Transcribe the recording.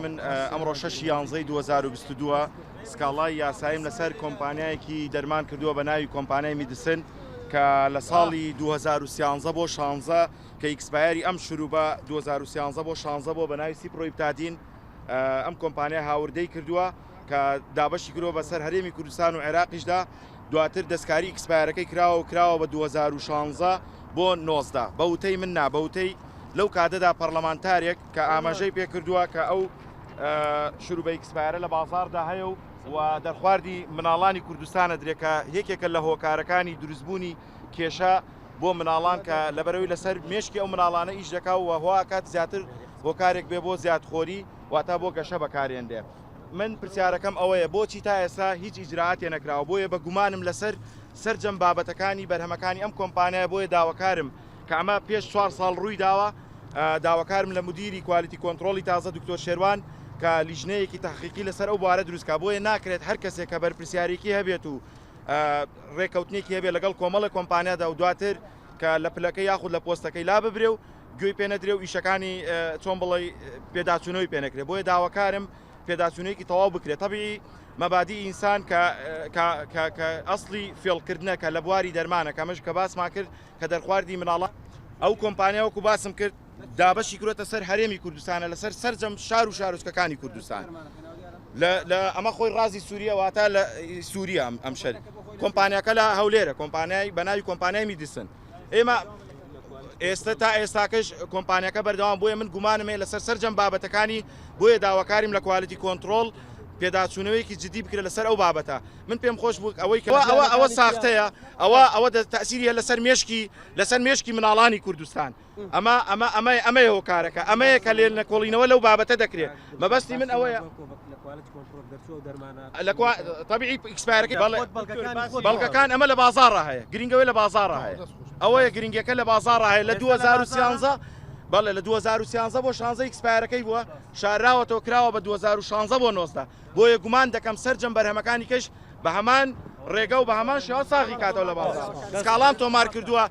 من ئەمڕۆ 6 یانزەی 2022 سکاڵای یاساییم لەسەر کۆمپانیایەکی دەرمان کردووە بە ناوی کۆمپانیای میدسن کە لە ساڵی 2013 بۆ 16 کە ئیکسپایری ئەم شروع بە 2013 بۆ 16 بۆ بە ناوی سیپرۆیپتادین ئەم کۆمپانیا هاوردەی کردووە کە دابەشی کردووە بەسەر هەرێمی کوردستان و عێراقیشدا دواتر دەستکاری ئیکسپایرەکەی کراوە بە 2016 بۆ 19 بەوتەی من نا بەوتەی لەو کاتەدا پەرلەمانتارێک کە ئاماژەی پێ کردووە کە ئەو شروع بە ئیکسپایرە لە بازاردا هەیە و دەرخواردی مناڵانی کوردستانە درێکە یەکێکە لە هۆکارەکانی دروستبوونی کێشە بۆ مناڵان کە لەبەرەوەی لەسەر مێشکی ئەو مناڵانە ئیش دەکا و هۆکات زیاتر هۆکارێک بێ بۆ زیادخۆری واتە بۆ گەشە بەکارێندێ. من پرسیارەکەم ئەوەیە بۆچی تا ئێستا هیچ ئیجراعاتێ نەکراوە بۆیە بە گومانم لەسەر سەرجەم بابەتەکانی بەرهەمەکانی ئەم کۆمپانیایە بۆیە داواکارم کە ئەمە پێش 4 ساڵ ڕووی داوە داواکارم لە مدیری کوالیتی کۆنتترۆلی تازە دکتۆر شێروان کە لیژنەیەکی تحقیقی لەسەر ئەو بارە دروستکە بۆیە ناکرێت هەر کەسێک کە بەرپرسیارێکی هەبێت و ڕێکەوتنێکی هەبێت لەگەڵ کۆمەڵە کۆمپانیادا و دواتر کە لە پلەکە یاخود لە پۆستەکەی لا ببرێ و گوێی پێ نەدرێ و ئیشەکانی چۆن بڵێ پێداچوونەوەی پێ نەکرێت بۆیە داواکارم پێداچوونەیەکی تەواو بکرێت تەبیعی مەبادی ئینسان کە ئەسڵی فێڵکردنە کە لە بواری دەرمانە کەمەش کە باسمان کرد کە دەرخواردی مناڵە ئەو کۆمپانیا وەکو باسم کرد دابەشی کردوتە سەر هەرێمی کوردستانە لەسەر سەرجەم شار و شارۆچکەکانی کوردستان لە ئەمە خۆی ڕازی سووریە واتە لە سووریا ئەم شەر کۆمپانیاکە لە هەولێرە کۆمپانیای بە ناوی کۆمپانیای میدسن ئێمە ئێستا تا ئێستاکەش کۆمپانیاکە بەردەوام بۆیە من گومانمێ لەسەر سەرجەم بابەتەکانی بۆیە داواکاریم لە کوالیتی کۆنتترۆل پێداچوونەوەیکی جدی بکرێت لەسەر ئەو بابەتە من پێم خۆش بوو ئەوەی ئەوە ساختەیە ئەوە تەسیریە لەسەر مێشکی مناڵانی کوردستان ئەمەیە هۆکارەکە ئەمەیە کە لێ نەکۆڵینەوە لەو بابەتە دەکرێت مەبەستی من ئەوەیە طبیعی ئیکسپایرەکەی بەڵگەکان ئەمە لە بازاڕە هەیە گرنگەوەی لە بازاڕە هەیە ئەوەیە گرنگەکە لە بازاڕە هەیە لە 2013 بەڵێ لە 2013 بۆ 16 ئیکسپایرەکەی بووە شاراوەتەوە کراوە بە 2016 بۆ 19 بۆیە گومان دەکەم سەرجەم بەرهەمەکانی کەش بە هەمان ڕێگە و بە هەمان شێوە ساغی کاتەوە لە بازار سکاڵام تۆمار کردووە